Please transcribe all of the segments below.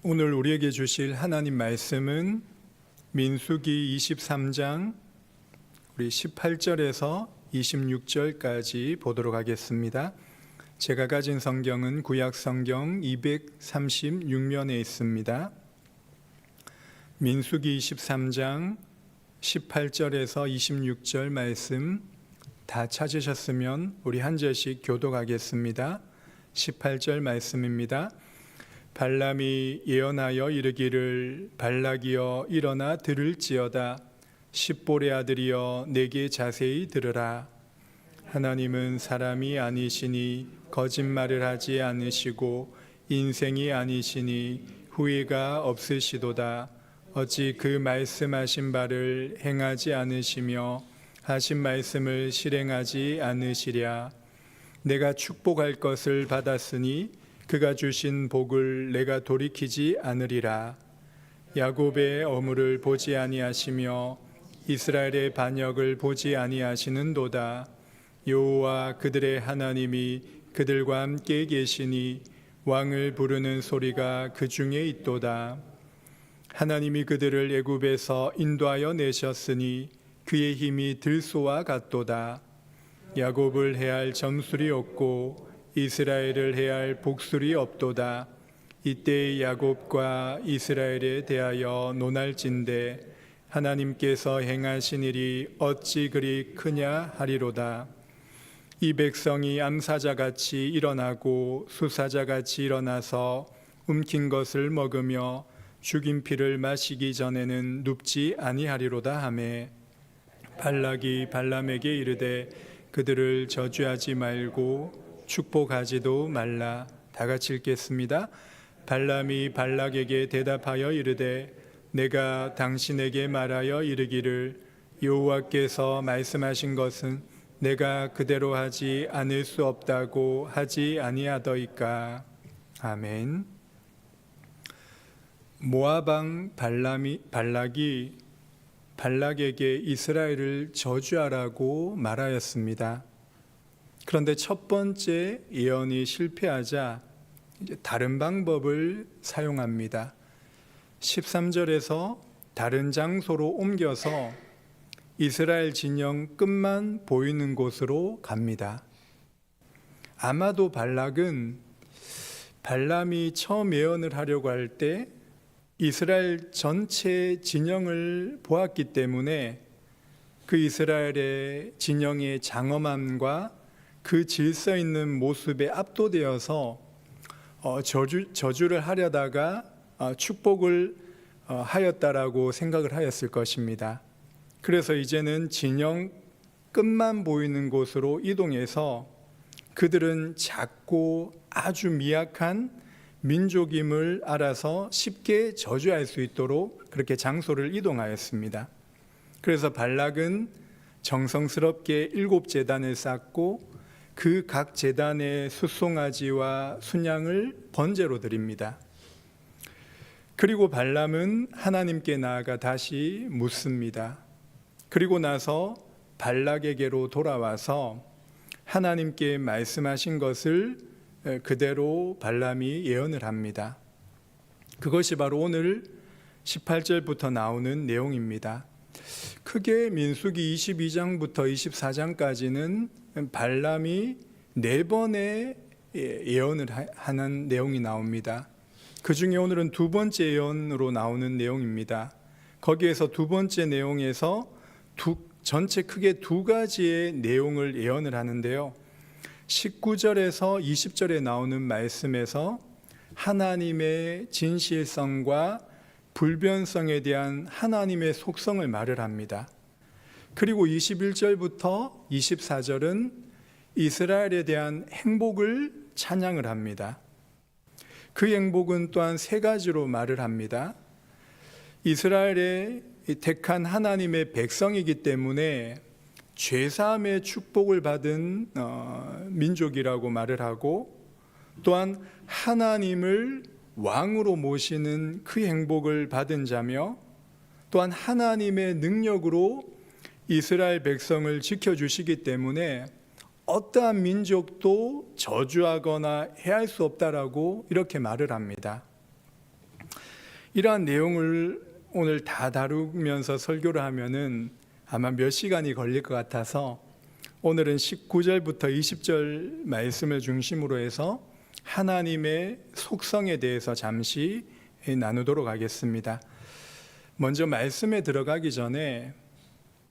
오늘 우리에게 주실 하나님 말씀은 민수기 23장 우리 18절에서 26절까지 보도록 하겠습니다. 제가 가진 성경은 구약 성경 236면에 있습니다. 민수기 23장 18절에서 26절 말씀 다 찾으셨으면 우리 한 절씩 교독하겠습니다. 18절 말씀입니다. 발람이 예언하여 이르기를 발락이여 일어나 들을지어다. 십볼의 아들이여 내게 자세히 들으라. 하나님은 사람이 아니시니 거짓말을 하지 않으시고 인생이 아니시니 후회가 없으시도다. 어찌 그 말씀하신 바를 행하지 않으시며 하신 말씀을 실행하지 않으시랴. 내가 축복할 것을 받았으니 그가 주신 복을 내가 돌이키지 않으리라. 야곱의 어물을 보지 아니하시며 이스라엘의 반역을 보지 아니하시는도다. 여호와 그들의 하나님이 그들과 함께 계시니 왕을 부르는 소리가 그 중에 있도다. 하나님이 그들을 애굽에서 인도하여 내셨으니 그의 힘이 들소와 같도다. 야곱을 해할 점술이 없고 이스라엘을 해할 복술이 없도다. 이때 야곱과 이스라엘에 대하여 논할진대 하나님께서 행하신 일이 어찌 그리 크냐 하리로다. 이 백성이 암사자같이 일어나고 수사자같이 일어나서 움킨 것을 먹으며 죽인 피를 마시기 전에는 눕지 아니하리로다 하매 발락이 발람에게 이르되 그들을 저주하지 말고 축복하지도 말라. 다 같이 읽겠습니다. 발람이 발락에게 대답하여 이르되 내가 당신에게 말하여 이르기를 여호와께서 말씀하신 것은 내가 그대로 하지 않을 수 없다고 하지 아니하더이까. 아멘. 모압 왕 발락이 발락에게 이스라엘을 저주하라고 말하였습니다. 그런데 첫 번째 예언이 실패하자 이제 다른 방법을 사용합니다. 13절에서 다른 장소로 옮겨서 이스라엘 진영 끝만 보이는 곳으로 갑니다. 아마도 발락은 발람이 처음 예언을 하려고 할 때 이스라엘 전체 진영을 보았기 때문에 그 이스라엘의 진영의 장엄함과 그 질서 있는 모습에 압도되어서 저주를 하려다가 축복을 하였다라고 생각을 하였을 것입니다. 그래서 이제는 진영 끝만 보이는 곳으로 이동해서 그들은 작고 아주 미약한 민족임을 알아서 쉽게 저주할 수 있도록 그렇게 장소를 이동하였습니다. 그래서 발락은 정성스럽게 7제단을 쌓고 그 각 제단에 숫송아지와 순양을 번제로 드립니다. 그리고 발람은 하나님께 나아가 다시 묻습니다. 그리고 나서 발락에게로 돌아와서 하나님께 말씀하신 것을 그대로 발람이 예언을 합니다. 그것이 바로 오늘 18절부터 나오는 내용입니다. 크게 민수기 22장부터 24장까지는 발람이 4번의 예언을 하는 내용이 나옵니다. 그 중에 오늘은 두 번째 예언으로 나오는 내용입니다. 거기에서 두 번째 내용에서 전체 크게 두 가지의 내용을 예언을 하는데요. 19절에서 20절에 나오는 말씀에서 하나님의 진실성과 불변성에 대한 하나님의 속성을 말을 합니다. 그리고 21절부터 24절은 이스라엘에 대한 행복을 찬양을 합니다. 그 행복은 또한 3가지로 말을 합니다. 이스라엘의 택한 하나님의 백성이기 때문에 죄사함의 축복을 받은 민족이라고 말을 하고, 또한 하나님을 왕으로 모시는 그 행복을 받은 자며, 또한 하나님의 능력으로 이스라엘 백성을 지켜주시기 때문에 어떠한 민족도 저주하거나 해할 수 없다라고 이렇게 말을 합니다. 이러한 내용을 오늘 다 다루면서 설교를 하면은 아마 몇 시간이 걸릴 것 같아서 오늘은 19절부터 20절 말씀을 중심으로 해서 하나님의 속성에 대해서 잠시 나누도록 하겠습니다. 먼저 말씀에 들어가기 전에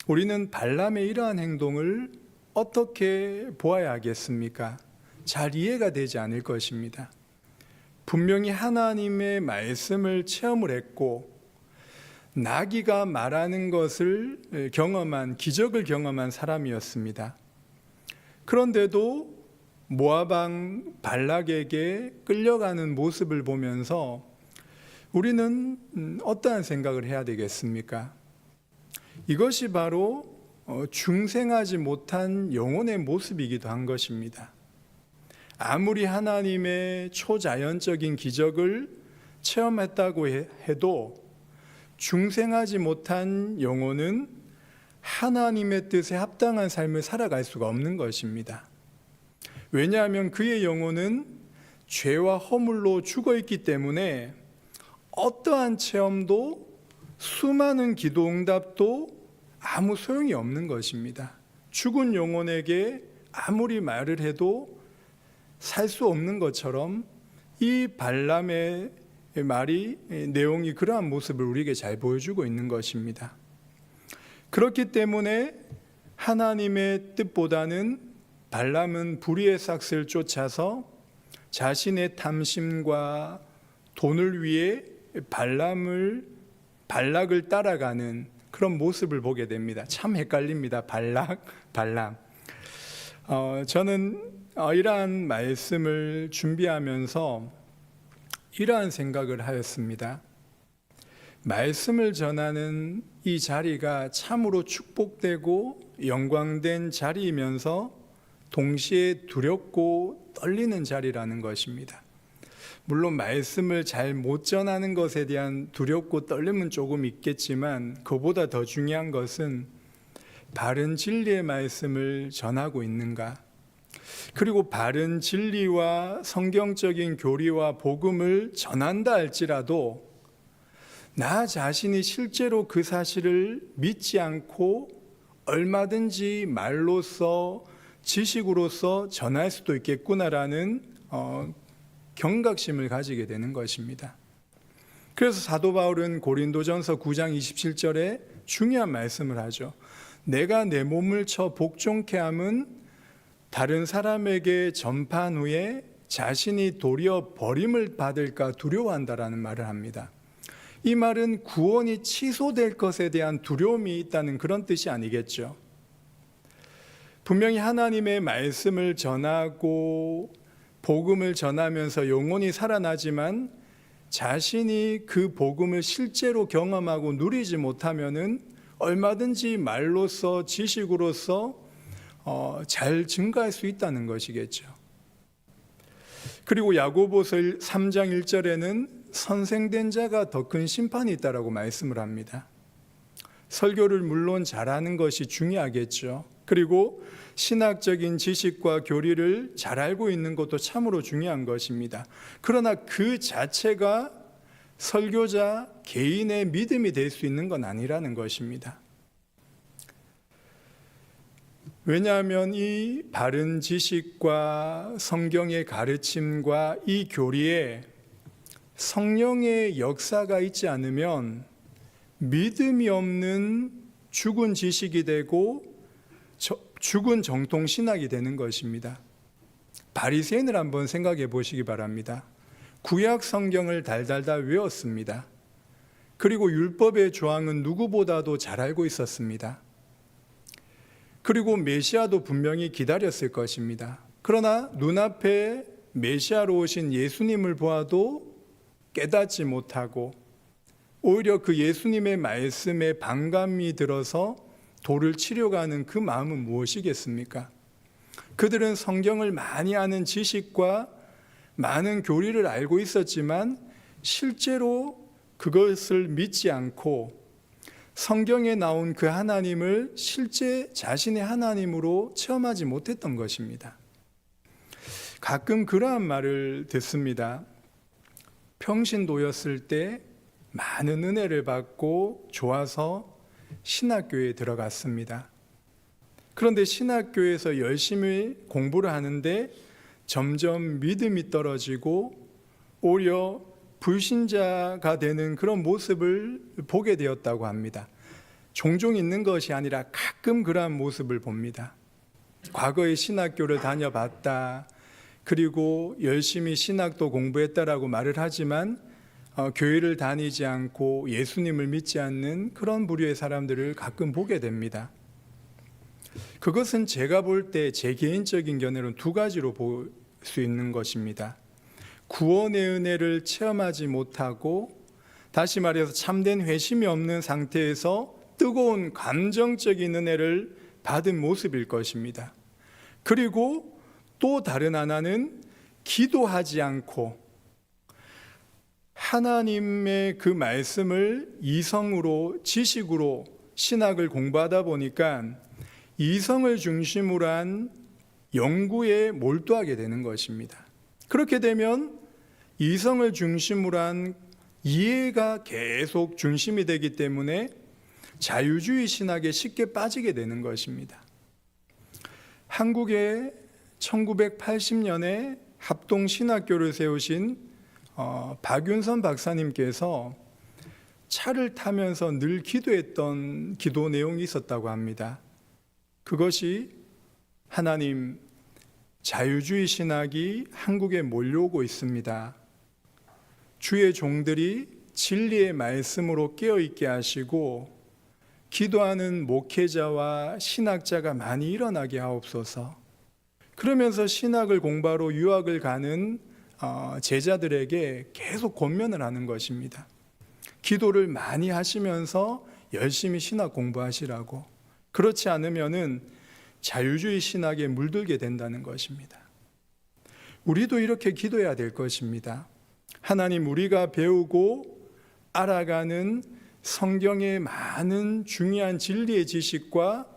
우리는 발람의 이러한 행동을 어떻게 보아야 하겠습니까? 잘 이해가 되지 않을 것입니다. 분명히 하나님의 말씀을 체험을 했고 나귀가 말하는 것을 경험한, 기적을 경험한 사람이었습니다. 그런데도 모압 왕 발락에게 끌려가는 모습을 보면서 우리는 어떠한 생각을 해야 되겠습니까? 이것이 바로 중생하지 못한 영혼의 모습이기도 한 것입니다. 아무리 하나님의 초자연적인 기적을 체험했다고 해도 중생하지 못한 영혼은 하나님의 뜻에 합당한 삶을 살아갈 수가 없는 것입니다. 왜냐하면 그의 영혼은 죄와 허물로 죽어있기 때문에 어떠한 체험도 수많은 기도 응답도 아무 소용이 없는 것입니다. 죽은 영혼에게 아무리 말을 해도 살 수 없는 것처럼 이 발람의 말이, 내용이 그러한 모습을 우리에게 잘 보여주고 있는 것입니다. 그렇기 때문에 하나님의 뜻보다는 발람은 불의의 삭스를 쫓아서 자신의 탐심과 돈을 위해 발락을 따라가는 그런 모습을 보게 됩니다. 참 헷갈립니다. 발람. 저는 이러한 말씀을 준비하면서 이러한 생각을 하였습니다. 말씀을 전하는 이 자리가 참으로 축복되고 영광된 자리이면서 동시에 두렵고 떨리는 자리라는 것입니다. 물론 말씀을 잘 못 전하는 것에 대한 두렵고 떨림은 조금 있겠지만 그보다 더 중요한 것은 바른 진리의 말씀을 전하고 있는가, 그리고 바른 진리와 성경적인 교리와 복음을 전한다 할지라도 나 자신이 실제로 그 사실을 믿지 않고 얼마든지 말로써 지식으로서 전할 수도 있겠구나라는 경각심을 가지게 되는 것입니다. 그래서 사도 바울은 고린도전서 9장 27절에 중요한 말씀을 하죠. 내가 내 몸을 쳐 복종케 함은 다른 사람에게 전파한 후에 자신이 도리어 버림을 받을까 두려워한다라는 말을 합니다. 이 말은 구원이 취소될 것에 대한 두려움이 있다는 그런 뜻이 아니겠죠. 분명히 하나님의 말씀을 전하고 복음을 전하면서 영혼이 살아나지만 자신이 그 복음을 실제로 경험하고 누리지 못하면은 얼마든지 말로써 지식으로서 잘 증가할 수 있다는 것이겠죠. 그리고 야고보서 3장 1절에는 선생된 자가 더 큰 심판이 있다라고 말씀을 합니다. 설교를 물론 잘하는 것이 중요하겠죠. 그리고 신학적인 지식과 교리를 잘 알고 있는 것도 참으로 중요한 것입니다. 그러나 그 자체가 설교자 개인의 믿음이 될 수 있는 건 아니라는 것입니다. 왜냐하면 이 바른 지식과 성경의 가르침과 이 교리에 성령의 역사가 있지 않으면 믿음이 없는 죽은 지식이 되고 죽은 정통 신학이 되는 것입니다. 바리새인을 한번 생각해 보시기 바랍니다. 구약 성경을 달달달 외웠습니다. 그리고 율법의 조항은 누구보다도 잘 알고 있었습니다. 그리고 메시아도 분명히 기다렸을 것입니다. 그러나 눈앞에 메시아로 오신 예수님을 보아도 깨닫지 못하고 오히려 그 예수님의 말씀에 반감이 들어서 돌을 치려고 하는 그 마음은 무엇이겠습니까? 그들은 성경을 많이 아는 지식과 많은 교리를 알고 있었지만 실제로 그것을 믿지 않고 성경에 나온 그 하나님을 실제 자신의 하나님으로 체험하지 못했던 것입니다. 가끔 그러한 말을 듣습니다. 평신도였을 때 많은 은혜를 받고 좋아서 신학교에 들어갔습니다. 그런데 신학교에서 열심히 공부를 하는데 점점 믿음이 떨어지고 오히려 불신자가 되는 그런 모습을 보게 되었다고 합니다. 종종 있는 것이 아니라 가끔 그러한 모습을 봅니다. 과거에 신학교를 다녀봤다, 그리고 열심히 신학도 공부했다라고 말을 하지만 교회를 다니지 않고 예수님을 믿지 않는 그런 부류의 사람들을 가끔 보게 됩니다. 그것은 제가 볼 때 제 개인적인 견해로는 두 가지로 볼 수 있는 것입니다. 구원의 은혜를 체험하지 못하고, 다시 말해서 참된 회심이 없는 상태에서 뜨거운 감정적인 은혜를 받은 모습일 것입니다. 그리고 또 다른 하나는 기도하지 않고 하나님의 그 말씀을 이성으로, 지식으로 신학을 공부하다 보니까 이성을 중심으로 한 연구에 몰두하게 되는 것입니다. 그렇게 되면 이성을 중심으로 한 이해가 계속 중심이 되기 때문에 자유주의 신학에 쉽게 빠지게 되는 것입니다. 한국에 1980년에 합동신학교를 세우신 박윤선 박사님께서 차를 타면서 늘 기도했던 기도 내용이 있었다고 합니다. 그것이 하나님, 자유주의 신학이 한국에 몰려오고 있습니다. 주의 종들이 진리의 말씀으로 깨어있게 하시고 기도하는 목회자와 신학자가 많이 일어나게 하옵소서. 그러면서 신학을 공부하러 유학을 가는 제자들에게 계속 권면을 하는 것입니다. 기도를 많이 하시면서 열심히 신학 공부하시라고. 그렇지 않으면은 자유주의 신학에 물들게 된다는 것입니다. 우리도 이렇게 기도해야 될 것입니다. 하나님, 우리가 배우고 알아가는 성경의 많은 중요한 진리의 지식과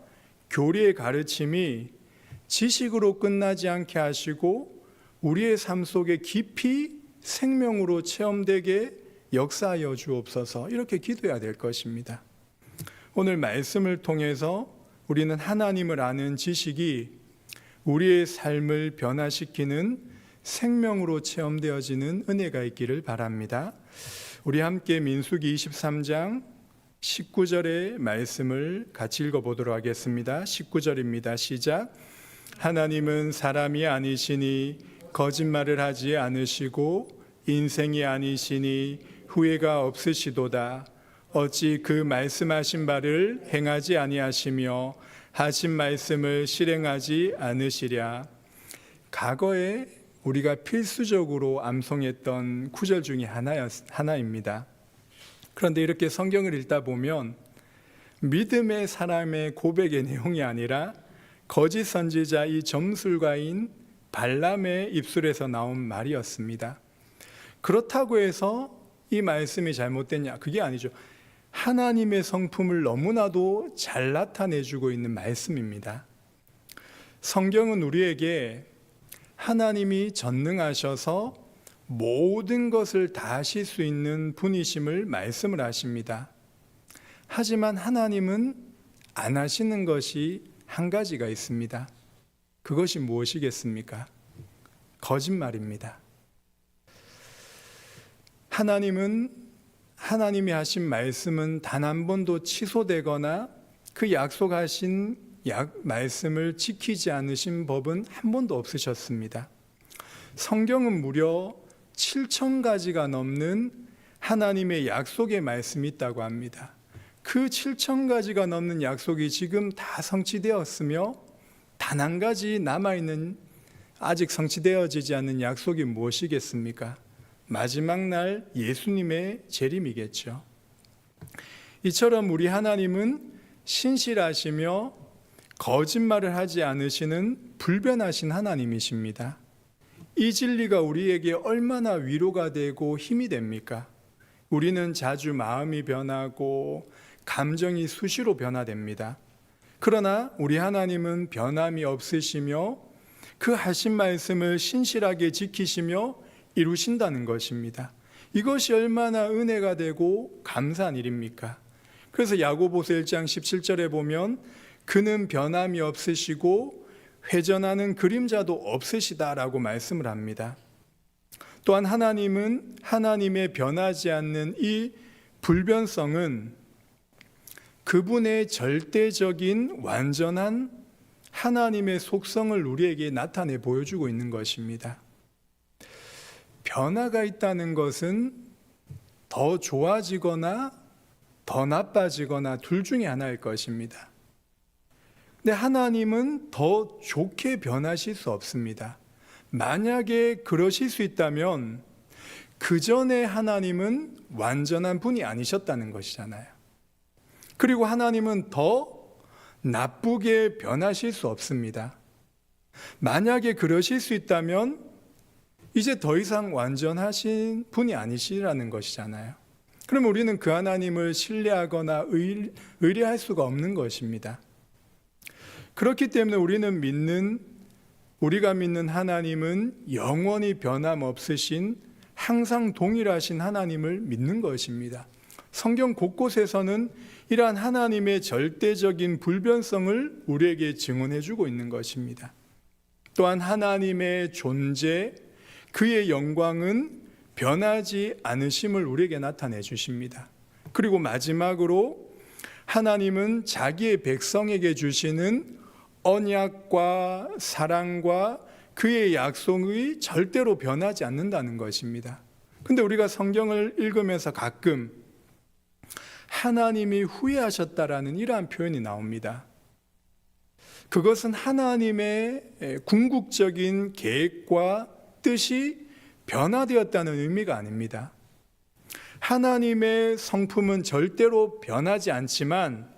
교리의 가르침이 지식으로 끝나지 않게 하시고 우리의 삶 속에 깊이 생명으로 체험되게 역사하여 주옵소서. 이렇게 기도해야 될 것입니다. 오늘 말씀을 통해서 우리는 하나님을 아는 지식이 우리의 삶을 변화시키는 생명으로 체험되어지는 은혜가 있기를 바랍니다. 우리 함께 민수기 23장 19절의 말씀을 같이 읽어보도록 하겠습니다. 19절입니다. 시작. 하나님은 사람이 아니시니 거짓말을 하지 않으시고 인생이 아니시니 후회가 없으시도다. 어찌 그 말씀하신 바를 행하지 아니하시며 하신 말씀을 실행하지 않으시랴. 과거에 우리가 필수적으로 암송했던 구절 중에 하나입니다. 그런데 이렇게 성경을 읽다 보면 믿음의 사람의 고백의 내용이 아니라 거짓 선지자 이 점술가인 발람의 입술에서 나온 말이었습니다. 그렇다고 해서 이 말씀이 잘못됐냐? 그게 아니죠. 하나님의 성품을 너무나도 잘 나타내주고 있는 말씀입니다. 성경은 우리에게 하나님이 전능하셔서 모든 것을 다 하실 수 있는 분이심을 말씀을 하십니다. 하지만 하나님은 안 하시는 것이 한 가지가 있습니다. 그것이 무엇이겠습니까? 거짓말입니다. 하나님이 하신 말씀은 단 한 번도 취소되거나 그 약속하신 말씀을 지키지 않으신 법은 한 번도 없으셨습니다. 성경은 무려 7,000가지가 넘는 하나님의 약속의 말씀이 있다고 합니다. 그 7,000가지가 넘는 약속이 지금 다 성취되었으며 단 한 가지 남아있는 아직 성취되어지지 않는 약속이 무엇이겠습니까? 마지막 날 예수님의 재림이겠죠. 이처럼 우리 하나님은 신실하시며 거짓말을 하지 않으시는 불변하신 하나님이십니다. 이 진리가 우리에게 얼마나 위로가 되고 힘이 됩니까? 우리는 자주 마음이 변하고 감정이 수시로 변화됩니다. 그러나 우리 하나님은 변함이 없으시며 그 하신 말씀을 신실하게 지키시며 이루신다는 것입니다. 이것이 얼마나 은혜가 되고 감사한 일입니까? 그래서 야고보서 1장 17절에 보면 그는 변함이 없으시고 회전하는 그림자도 없으시다라고 말씀을 합니다. 또한 하나님은 하나님의 변하지 않는 이 불변성은 그분의 절대적인 완전한 하나님의 속성을 우리에게 나타내 보여주고 있는 것입니다. 변화가 있다는 것은 더 좋아지거나 더 나빠지거나 둘 중에 하나일 것입니다. 근데 하나님은 더 좋게 변하실 수 없습니다. 만약에 그러실 수 있다면 그 전에 하나님은 완전한 분이 아니셨다는 것이잖아요. 그리고 하나님은 더 나쁘게 변하실 수 없습니다. 만약에 그러실 수 있다면 이제 더 이상 완전하신 분이 아니시라는 것이잖아요. 그럼 우리는 그 하나님을 신뢰하거나 의뢰할 수가 없는 것입니다. 그렇기 때문에 우리가 믿는 하나님은 영원히 변함없으신 항상 동일하신 하나님을 믿는 것입니다. 성경 곳곳에서는 이러한 하나님의 절대적인 불변성을 우리에게 증언해 주고 있는 것입니다. 또한 하나님의 존재, 그의 영광은 변하지 않으심을 우리에게 나타내 주십니다. 그리고 마지막으로 하나님은 자기의 백성에게 주시는 언약과 사랑과 그의 약속이 절대로 변하지 않는다는 것입니다. 근데 우리가 성경을 읽으면서 가끔 하나님이 후회하셨다라는 이러한 표현이 나옵니다. 그것은 하나님의 궁극적인 계획과 뜻이 변화되었다는 의미가 아닙니다. 하나님의 성품은 절대로 변하지 않지만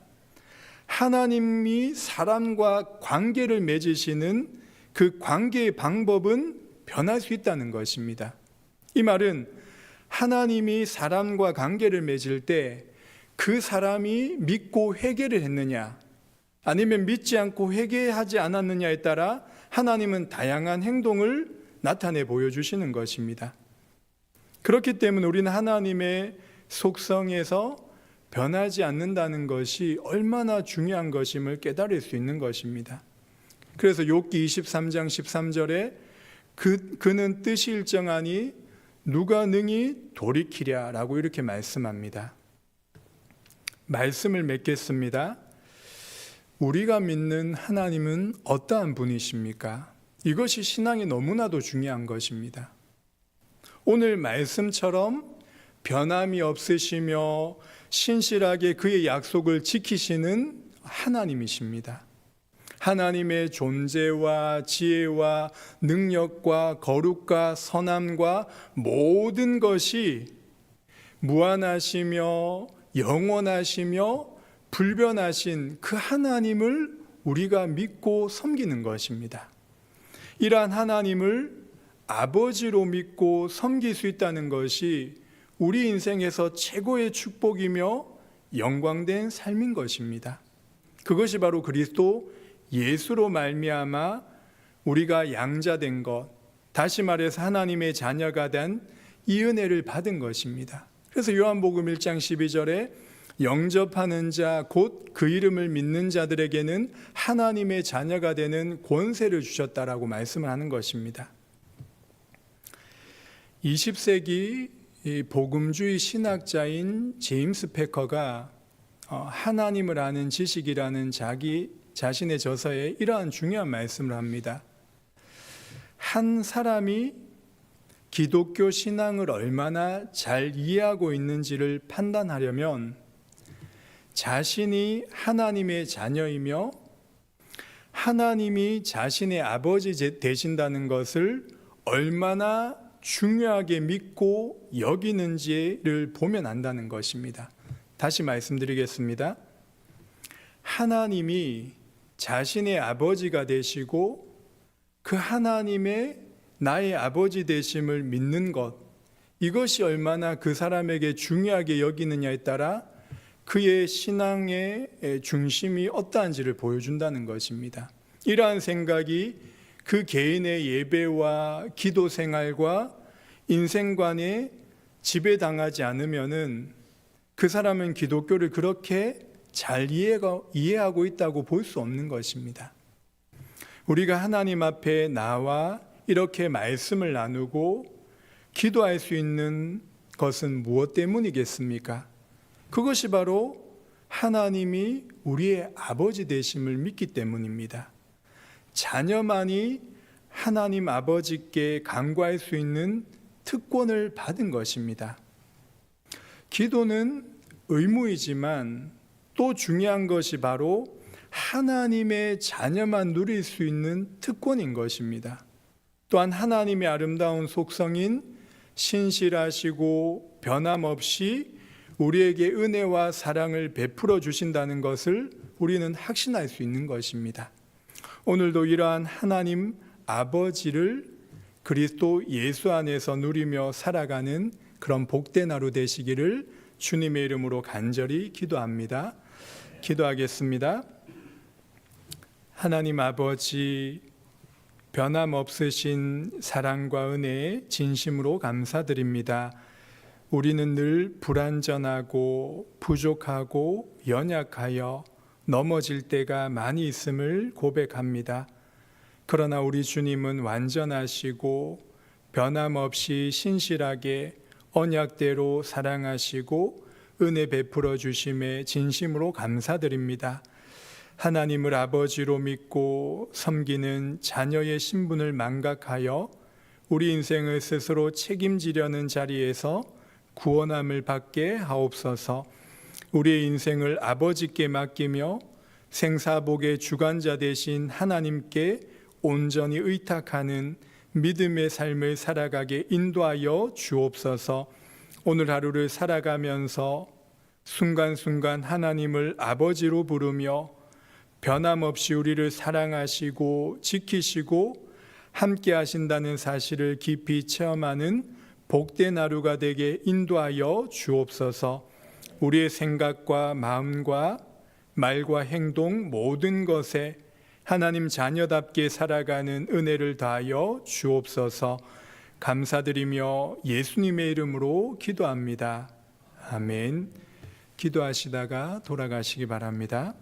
하나님이 사람과 관계를 맺으시는 그 관계의 방법은 변할 수 있다는 것입니다. 이 말은 하나님이 사람과 관계를 맺을 때 그 사람이 믿고 회개를 했느냐 아니면 믿지 않고 회개하지 않았느냐에 따라 하나님은 다양한 행동을 나타내 보여주시는 것입니다. 그렇기 때문에 우리는 하나님의 속성에서 변하지 않는다는 것이 얼마나 중요한 것임을 깨달을 수 있는 것입니다. 그래서 욥기 23장 13절에 그는 뜻이 일정하니 누가 능히 돌이키랴라고 이렇게 말씀합니다. 말씀을 맺겠습니다. 우리가 믿는 하나님은 어떠한 분이십니까? 이것이 신앙이 너무나도 중요한 것입니다. 오늘 말씀처럼 변함이 없으시며 신실하게 그의 약속을 지키시는 하나님이십니다. 하나님의 존재와 지혜와 능력과 거룩과 선함과 모든 것이 무한하시며 영원하시며 불변하신 그 하나님을 우리가 믿고 섬기는 것입니다. 이러한 하나님을 아버지로 믿고 섬길 수 있다는 것이 우리 인생에서 최고의 축복이며 영광된 삶인 것입니다. 그것이 바로 그리스도 예수로 말미암아 우리가 양자된 것, 다시 말해서 하나님의 자녀가 된 이 은혜를 받은 것입니다. 그래서 요한복음 1장 12절에 영접하는 자 곧 그 이름을 믿는 자들에게는 하나님의 자녀가 되는 권세를 주셨다라고 말씀을 하는 것입니다. 20세기 복음주의 신학자인 제임스 패커가 하나님을 아는 지식이라는 자신의 저서에 이러한 중요한 말씀을 합니다. 한 사람이 기독교 신앙을 얼마나 잘 이해하고 있는지를 판단하려면 자신이 하나님의 자녀이며 하나님이 자신의 아버지 되신다는 것을 얼마나 중요하게 믿고 여기는지를 보면 안다는 것입니다. 다시 말씀드리겠습니다. 하나님이 자신의 아버지가 되시고 그 하나님의 나의 아버지 되심을 믿는 것, 이것이 얼마나 그 사람에게 중요하게 여기느냐에 따라 그의 신앙의 중심이 어떠한지를 보여준다는 것입니다. 이러한 생각이 그 개인의 예배와 기도 생활과 인생관에 지배당하지 않으면은 그 사람은 기독교를 그렇게 잘 이해하고 있다고 볼 수 없는 것입니다. 우리가 하나님 앞에 나와 이렇게 말씀을 나누고 기도할 수 있는 것은 무엇 때문이겠습니까? 그것이 바로 하나님이 우리의 아버지 되심을 믿기 때문입니다. 자녀만이 하나님 아버지께 간구할 수 있는 특권을 받은 것입니다. 기도는 의무이지만 또 중요한 것이 바로 하나님의 자녀만 누릴 수 있는 특권인 것입니다. 또한 하나님의 아름다운 속성인 신실하시고 변함없이 우리에게 은혜와 사랑을 베풀어 주신다는 것을 우리는 확신할 수 있는 것입니다. 오늘도 이러한 하나님 아버지를 그리스도 예수 안에서 누리며 살아가는 그런 복된 하루 되시기를 주님의 이름으로 간절히 기도합니다. 기도하겠습니다. 하나님 아버지, 변함없으신 사랑과 은혜에 진심으로 감사드립니다. 우리는 늘 불완전하고 부족하고 연약하여 넘어질 때가 많이 있음을 고백합니다. 그러나 우리 주님은 완전하시고 변함없이 신실하게 언약대로 사랑하시고 은혜 베풀어 주심에 진심으로 감사드립니다. 하나님을 아버지로 믿고 섬기는 자녀의 신분을 망각하여 우리 인생을 스스로 책임지려는 자리에서 구원함을 받게 하옵소서. 우리의 인생을 아버지께 맡기며 생사복의 주관자 되신 하나님께 온전히 의탁하는 믿음의 삶을 살아가게 인도하여 주옵소서. 오늘 하루를 살아가면서 순간순간 하나님을 아버지로 부르며 변함없이 우리를 사랑하시고 지키시고 함께 하신다는 사실을 깊이 체험하는 복된 하루가 되게 인도하여 주옵소서. 우리의 생각과 마음과 말과 행동 모든 것에 하나님 자녀답게 살아가는 은혜를 다하여 주옵소서. 감사드리며 예수님의 이름으로 기도합니다. 아멘. 기도하시다가 돌아가시기 바랍니다.